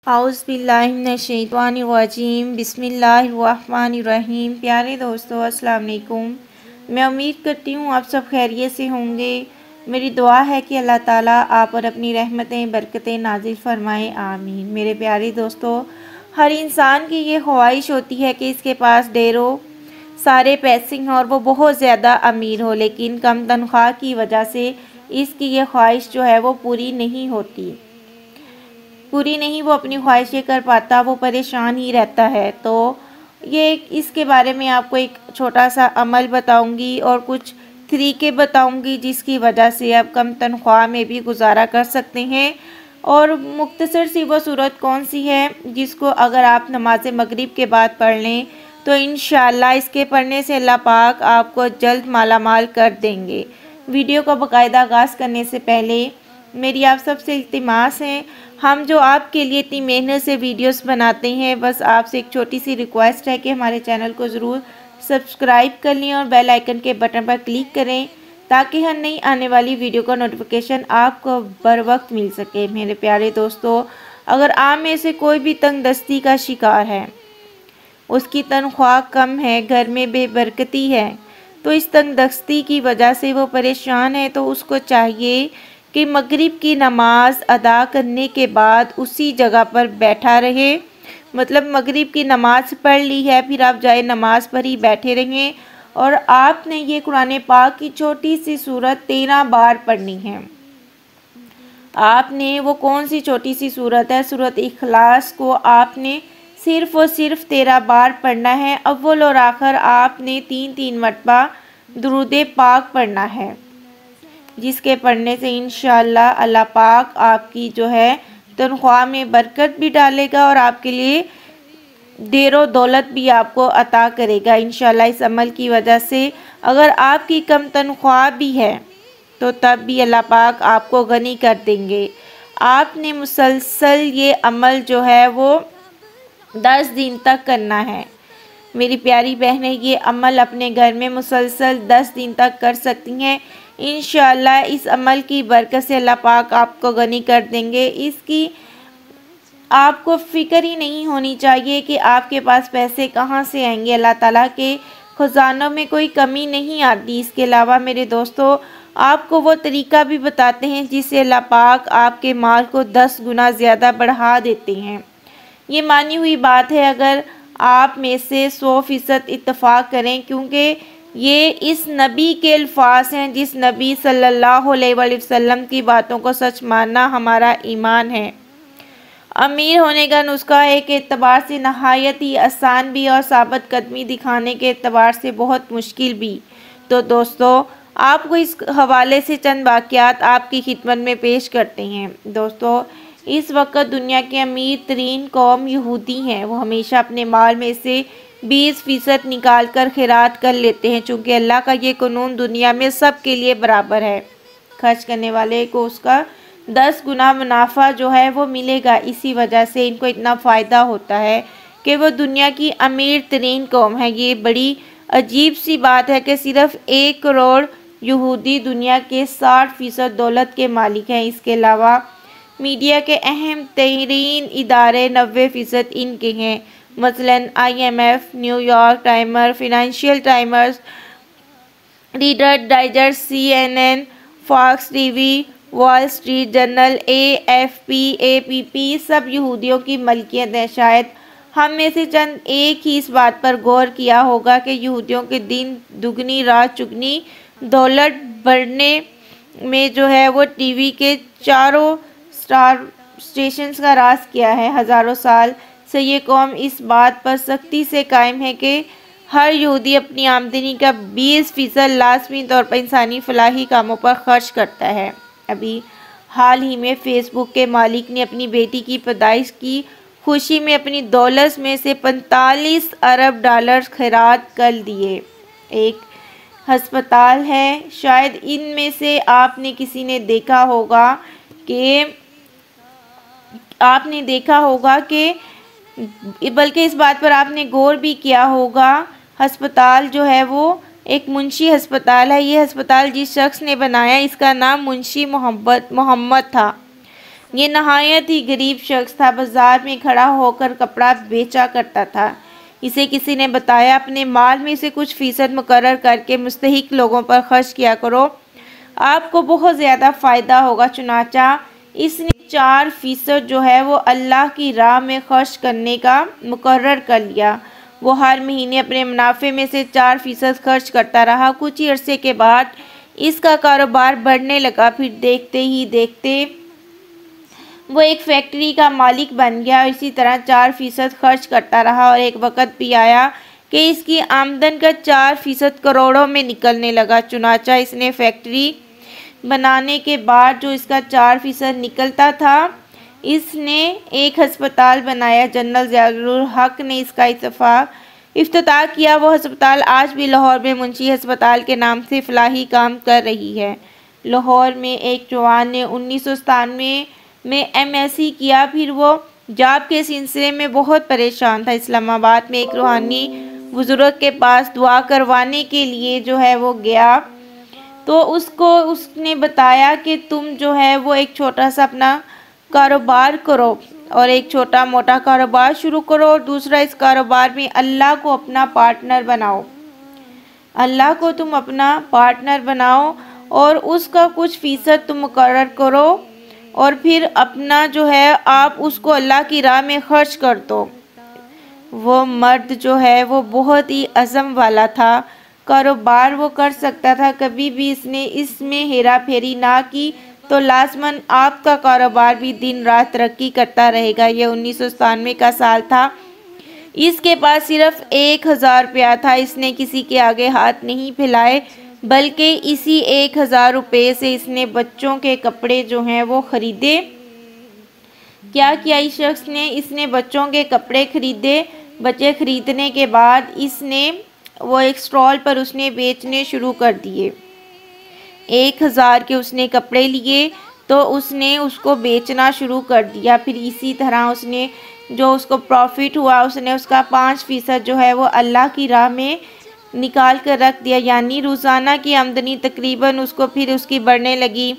औज़ुबिल्लाहिमिनश्शैतानिर्रजीम बिस्मिल्लाहिर्रहमानिर्रहीम। प्यारे दोस्तों, अस्सलाम वालेकुम। मैं उम्मीद करती हूँ आप सब खैरियत से होंगे। मेरी दुआ है कि अल्लाह ताला आप पर अपनी रहमतें बरकतें नाजिल फरमाए, आमीन। मेरे प्यारे दोस्तों, हर इंसान की ये ख्वाहिश होती है कि इसके पास ढेरों सारे पैसे हों और वो बहुत ज़्यादा अमीर हो, लेकिन कम तनख्वाह की वजह से इसकी ये ख्वाहिश जो है वो पूरी नहीं वो अपनी ख्वाहिशें कर पाता, वो परेशान ही रहता है। तो ये इसके बारे में आपको एक छोटा सा अमल बताऊंगी और कुछ तरीके बताऊंगी जिसकी वजह से आप कम तनख्वाह में भी गुजारा कर सकते हैं। और मुख्तसर सी वो सूरत कौन सी है जिसको अगर आप नमाज मगरिब के बाद पढ़ लें तो इंशाअल्लाह इसके पढ़ने से अल्लाह पाक आपको जल्द मालामाल कर देंगे। वीडियो का बाकायदा आगाज़ करने से पहले मेरी आप सबसे इल्तिमास है, हम जो आपके लिए इतनी मेहनत से वीडियोस बनाते हैं, बस आपसे एक छोटी सी रिक्वेस्ट है कि हमारे चैनल को ज़रूर सब्सक्राइब कर लें और बेल आइकन के बटन पर क्लिक करें ताकि हर नई आने वाली वीडियो का नोटिफिकेशन आपको बर वक्त मिल सके। मेरे प्यारे दोस्तों, अगर आप में से कोई भी तंगदस्ती का शिकार है, उसकी तनख्वाह कम है, घर में बेबरकती है, तो इस तंगदस्ती की वजह से वो परेशान है, तो उसको चाहिए कि मगरिब की नमाज अदा करने के बाद उसी जगह पर बैठा रहे। मतलब मगरिब की नमाज पढ़ ली है, फिर आप जाए नमाज पर ही बैठे रहें और आपने ये कुरान पाक की छोटी सी सूरत 13 बार पढ़नी है। आपने वो कौन सी छोटी सी सूरत है, सूरत इखलास को आपने सिर्फ़ और सिर्फ 13 बार पढ़ना है। अव्वल और आखिर आपने 3-3 मरतबा दुरूद पाक पढ़ना है, जिसके पढ़ने से इंशाअल्लाह अल्लाह पाक आपकी जो है तनख्वाह में बरकत भी डालेगा और आपके लिए ढेरों दौलत भी आपको अता करेगा इंशाअल्लाह। इस अमल की वजह से अगर आपकी कम तनख्वाह भी है तो तब भी अल्लाह पाक आपको गनी कर देंगे। आपने मुसलसल ये अमल जो है वो 10 दिन तक करना है। मेरी प्यारी बहनें, ये अमल अपने घर में मुसलसल 10 दिन तक कर सकती हैं। इंशाअल्लाह इस अमल की बरकत से अल्लाह पाक आपको गनी कर देंगे। इसकी आपको फ़िक्र ही नहीं होनी चाहिए कि आपके पास पैसे कहाँ से आएंगे। अल्लाह ताला के ख़जानों में कोई कमी नहीं आती। इसके अलावा मेरे दोस्तों, आपको वो तरीका भी बताते हैं जिससे अल्लाह पाक आपके माल को 10 गुना ज़्यादा बढ़ा देते हैं। ये मानी हुई बात है, अगर आप में से 100% इत्तफाक करें, क्योंकि ये इस नबी के अल्फाज हैं, जिस नबी सल्लल्लाहु अलैहि वसल्लम की बातों को सच मानना हमारा ईमान है। अमीर होने का नुस्खा एक एतबार से नहायत ही आसान भी और साबित कदमी दिखाने के एतबार से बहुत मुश्किल भी। तो दोस्तों, आपको इस हवाले से चंद वाक़यात आपकी खिदमत में पेश करते हैं। दोस्तों, इस वक्त दुनिया के अमीर तरीन कौम यहूदी हैं। वो हमेशा अपने माल में से 20% निकाल कर खैरात कर लेते हैं, चूँकि अल्लाह का ये कानून दुनिया में सब के लिए बराबर है। खर्च करने वाले को उसका 10 गुना मुनाफा जो है वो मिलेगा। इसी वजह से इनको इतना फ़ायदा होता है कि वो दुनिया की अमीर तरीन कौम है। ये बड़ी अजीब सी बात है कि सिर्फ़ 1 करोड़ यहूदी दुनिया के 60% दौलत के मालिक हैं। इसके अलावा मीडिया के अहम तरीन इदारे 90% इनके हैं, मसलन IMF, New York timer, financial timers, reader digest, CNN, Fox TV, Wall Street Journal, AFP, APP सब यहूदियों की मलकियत है। शायद हम में से चंद एक ही इस बात पर गौर किया होगा कि यहूदियों के दिन दुगनी रात चुगनी दौलत बढ़ने में जो है वो टीवी के चारों स्टार स्टेशंस का राज किया है। हज़ारों साल से ये कौम इस बात पर सख्ती से कायम है कि हर यहूदी अपनी आमदनी का 20% लाजमी तौर पर इंसानी फलाही कामों पर खर्च करता है। अभी हाल ही में फेसबुक के मालिक ने अपनी बेटी की पैदाइश की खुशी में अपनी दौलत में से 45 अरब डॉलर खैरात कर दिए। एक हस्पताल है, शायद इनमें से आपने किसी ने देखा होगा कि बल्कि इस बात पर आपने गौर भी किया होगा, हस्पताल जो है वो एक मुंशी हस्पताल है। ये हस्पताल जिस शख्स ने बनाया, इसका नाम मुंशी मोहम्मद था। ये नहायत ही गरीब शख्स था, बाजार में खड़ा होकर कपड़ा बेचा करता था। इसे किसी ने बताया, अपने माल में से कुछ फीसद मुकर्रर करके मुस्तहिक लोगों पर खर्च किया करो, आपको बहुत ज़्यादा फ़ायदा होगा। चुनाचा इसने 4% जो है वो अल्लाह की राह में खर्च करने का मुकर्रर कर लिया। वो हर महीने अपने मुनाफे में से 4% खर्च करता रहा। कुछ ही अरसे के बाद इसका कारोबार बढ़ने लगा। फिर देखते ही देखते वो एक फैक्ट्री का मालिक बन गया। इसी तरह 4% खर्च करता रहा और एक वक़्त भी आया कि इसकी आमदन का 4% करोड़ों में निकलने लगा। चुनाचा इसने फैक्ट्री बनाने के बाद जो इसका 4% निकलता था, इसने एक अस्पताल बनाया। जनरल ज़ियाउल हक ने इसका इफ्तिताह किया। वो अस्पताल आज भी लाहौर में मुंशी अस्पताल के नाम से फलाही काम कर रही है। लाहौर में एक जवान ने 1997 में MSc किया। फिर वो जॉब के सिलसिले में बहुत परेशान था। इस्लामाबाद में एक रूहानी बुजुर्ग के पास दुआ करवाने के लिए जो है वो गया, तो उसने बताया कि तुम जो है वो एक छोटा सा अपना कारोबार करो और एक छोटा मोटा कारोबार शुरू करो, और दूसरा इस कारोबार में अल्लाह को अपना पार्टनर बनाओ। अल्लाह को तुम अपना पार्टनर बनाओ और उसका कुछ फीसद तुम मुकर्रर करो और फिर अपना जो है आप उसको अल्लाह की राह में खर्च कर दो। वो मर्द जो है वो बहुत ही अज़म वाला था। कारोबार वो कर सकता था, कभी भी इसने इसमें हेरा फेरी ना की तो लाजमन आपका कारोबार भी दिन रात तरक्की करता रहेगा। ये 1997 का साल था। इसके पास सिर्फ 1000 रुपया था। इसने किसी के आगे हाथ नहीं फैलाए, बल्कि इसी 1000 रुपये से इसने बच्चों के कपड़े जो हैं वो ख़रीदे। क्या किया इस शख्स ने? इसने बच्चों के कपड़े ख़रीदे। बच्चे ख़रीदने के बाद इसने वो एक स्टॉल पर उसने बेचने शुरू कर दिए। 1000 के उसने कपड़े लिए तो उसने उसको बेचना शुरू कर दिया। फिर इसी तरह उसने जो उसको प्रॉफिट हुआ उसने उसका 5% जो है वो अल्लाह की राह में निकाल कर रख दिया। यानी रोज़ाना की आमदनी तकरीबन उसको फिर उसकी बढ़ने लगी।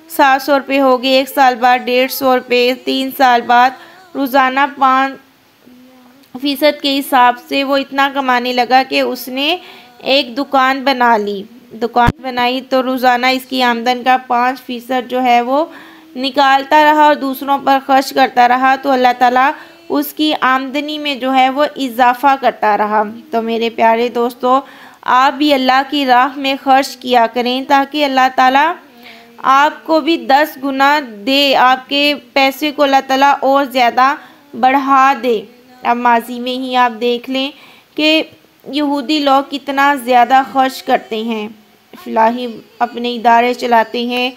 700 रुपये हो गए, 1 साल बाद 150 रुपये, 3 साल बाद रोज़ाना 5% के हिसाब से वो इतना कमाने लगा कि उसने एक दुकान बना ली। दुकान बनाई तो रोज़ाना इसकी आमदन का 5% जो है वो निकालता रहा और दूसरों पर खर्च करता रहा, तो अल्लाह ताला उसकी आमदनी में जो है वो इजाफ़ा करता रहा। तो मेरे प्यारे दोस्तों, आप भी अल्लाह की राह में खर्च किया करें ताकि अल्लाह ताला आपको भी 10 गुना दे, आपके पैसे को अल्लाह ताला और ज़्यादा बढ़ा दे। अब माजी में ही आप देख लें कि यहूदी लोग कितना ज़्यादा खर्च करते हैं, फलाही अपने इदारे चलाते हैं।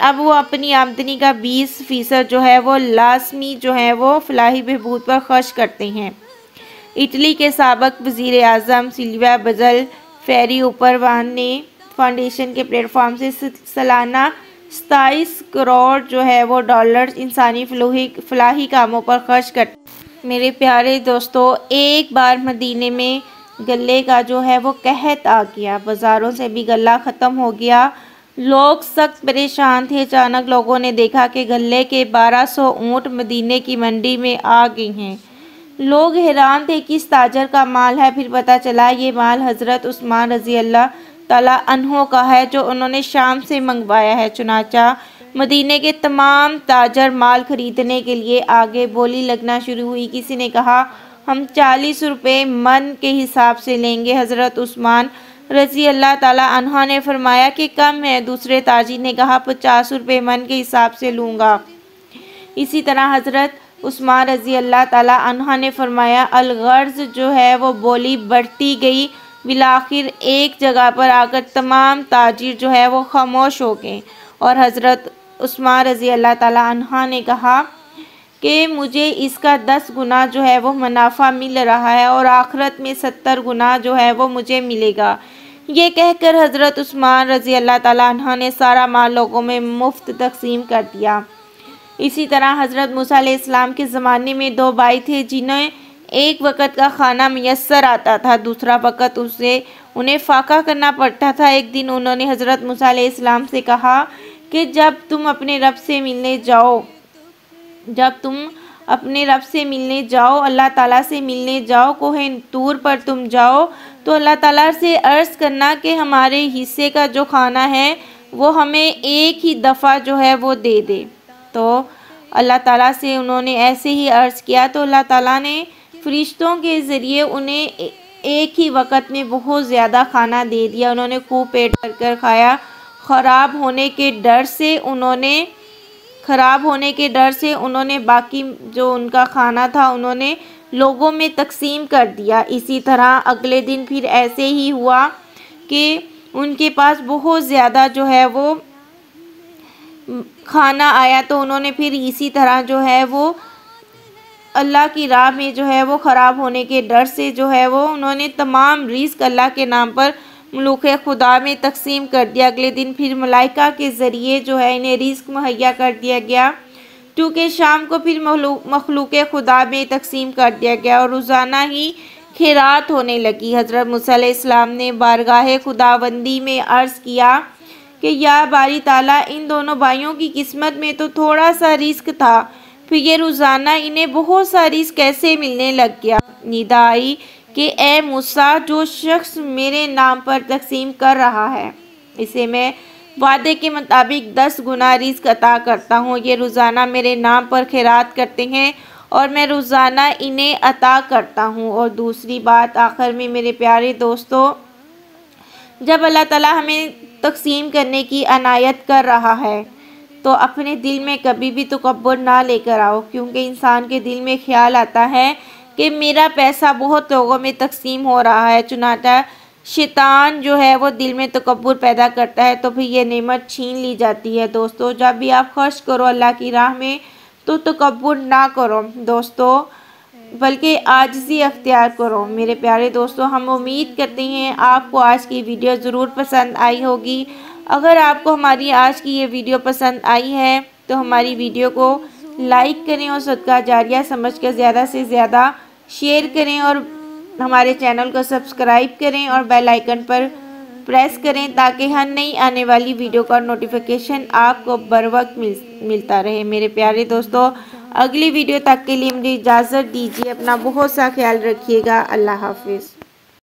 अब वो अपनी आमदनी का 20% जो है वो लाजमी जो है वो फलाही बहबूद पर खर्च करते हैं। इटली के साबिक वज़ीर आज़म सिल्विया बज़ल फेरी ऊपरवान ने फाउंडेशन के प्लेटफॉर्म से सालाना 27 करोड़ जो है वो डॉलर इंसानी फलाही कामों पर खर्च करते। मेरे प्यारे दोस्तों, एक बार मदीने में गले का जो है वो कहत आ गया। बाज़ारों से भी गला ख़त्म हो गया। लोग सख्त परेशान थे। अचानक लोगों ने देखा कि गले के 1200 ऊँट मदीने की मंडी में आ गए हैं। लोग हैरान थे, किस ताजर का माल है। फिर पता चला ये माल हज़रत उस्मान रज़ी अल्लाह ताला अन्हो का है, जो उन्होंने शाम से मंगवाया है। चुनाचा मदीने के तमाम ताजर माल ख़रीदने के लिए आगे। बोली लगना शुरू हुई। किसी ने कहा हम 40 रुपये मन के हिसाब से लेंगे। हज़रत उस्मान रज़ी अल्लाह ताला अन्हा ने फरमाया कि कम है। दूसरे ताजी ने कहा 50 रुपये मन के हिसाब से लूँगा। इसी तरह हज़रत उस्मान रज़ी अल्लाह ताला अन्हा ने फरमाया। अलगर्ज़ जो है वो बोली बढ़ती गई। बिलाखिर एक जगह पर आकर तमाम ताजिर जो है वो खामोश हो गए और हज़रत उस्मान रज़ी अल्लाह ताला अन्हा ने कहा कि मुझे इसका 10 गुना जो है वो मुनाफा मिल रहा है और आखिरत में 70 गुना जो है वो मुझे मिलेगा। ये कहकर हज़रत उस्मान रज़ी अल्लाह ताला अन्हा ने सारा माल लोगों में मुफ्त तकसीम कर दिया। इसी तरह हज़रत मूसा अलैहिस्सलाम के ज़माने में 2 भाई थे जिन्हें एक वक़्त का खाना मैसर आता था, दूसरा वक़्त उन्हें फ़ाका करना पड़ता था। एक दिन उन्होंने हज़रत मूसा अलैहिस्सलाम से कहा कि जब तुम अपने रब से मिलने जाओ जब तुम अपने रब से मिलने जाओ, अल्लाह ताला से मिलने जाओ, कोहे तूर पर तुम जाओ, तो अल्लाह ताला से अर्ज़ करना कि हमारे हिस्से का जो खाना है वो हमें एक ही दफ़ा जो है वो दे दे। तो अल्लाह ताला से उन्होंने ऐसे ही अर्ज़ किया तो अल्लाह ताला ने फ़रिश्तों के ज़रिए उन्हें एक ही वक़्त में बहुत ज़्यादा खाना दे दिया। उन्होंने खूब पेट भर कर खाया। ख़राब होने के डर से उन्होंने बाकी जो उनका खाना था उन्होंने लोगों में तकसीम कर दिया। इसी तरह अगले दिन फिर ऐसे ही हुआ कि उनके पास बहुत ज़्यादा जो है वो खाना आया, तो उन्होंने फिर इसी तरह जो है वो अल्लाह की राह में जो है वो ख़राब होने के डर से जो है वो उन्होंने तमाम रिज़्क अल्लाह के नाम पर मखलूक़ खुदा में तकसीम कर दिया। अगले दिन फिर मलाइका के ज़रिए जो है इन्हें रिज़्क मुहैया कर दिया गया, क्योंकि शाम को फिर मखलूक़ खुदा में तकसीम कर दिया गया और रोज़ाना ही खैरात होने लगी। हज़रत मूसा अलैहिस्सलाम ने बारगाह खुदाबंदी में अर्ज़ किया कि या बारी ताला, इन दोनों भाइयों की किस्मत में तो थोड़ा सा रिस्क था, फिर ये रोज़ाना इन्हें बहुत सा रिस्क कैसे मिलने लग गया। निदा आई कि ए मूसा, जो शख्स मेरे नाम पर तकसीम कर रहा है इसे मैं वादे के मुताबिक 10 गुना रिस्क अता करता हूँ। ये रोज़ाना मेरे नाम पर खैरात करते हैं और मैं रोज़ाना इन्हें अता करता हूँ। और दूसरी बात आखिर में मेरे प्यारे दोस्तों, जब अल्लाह ताला हमें तकसीम करने की अनायत कर रहा है तो अपने दिल में कभी भी तकब्बुर ना लेकर आओ, क्योंकि इंसान के दिल में ख्याल आता है कि मेरा पैसा बहुत लोगों में तकसीम हो रहा है। चुनाचा शैतान जो है वो दिल में तकब्बुर पैदा करता है तो फिर ये नेमत छीन ली जाती है। दोस्तों, जब भी आप खर्च करो अल्लाह की राह में तो तकब्बुर ना करो दोस्तों, बल्कि आजिज़ी अख्तियार करो। मेरे प्यारे दोस्तों, हम उम्मीद करते हैं आपको आज की वीडियो ज़रूर पसंद आई होगी। अगर आपको हमारी आज की ये वीडियो पसंद आई है तो हमारी वीडियो को लाइक करें और सदका जारिया समझकर ज़्यादा से ज़्यादा शेयर करें और हमारे चैनल को सब्सक्राइब करें और बेल आइकन पर प्रेस करें ताकि हर नई आने वाली वीडियो का नोटिफिकेशन आपको बर वक्त मिलता रहे। मेरे प्यारे दोस्तों, अगली वीडियो तक के लिए मुझे इजाज़त दीजिए। अपना बहुत सा ख्याल रखिएगा। अल्लाह हाफिज़।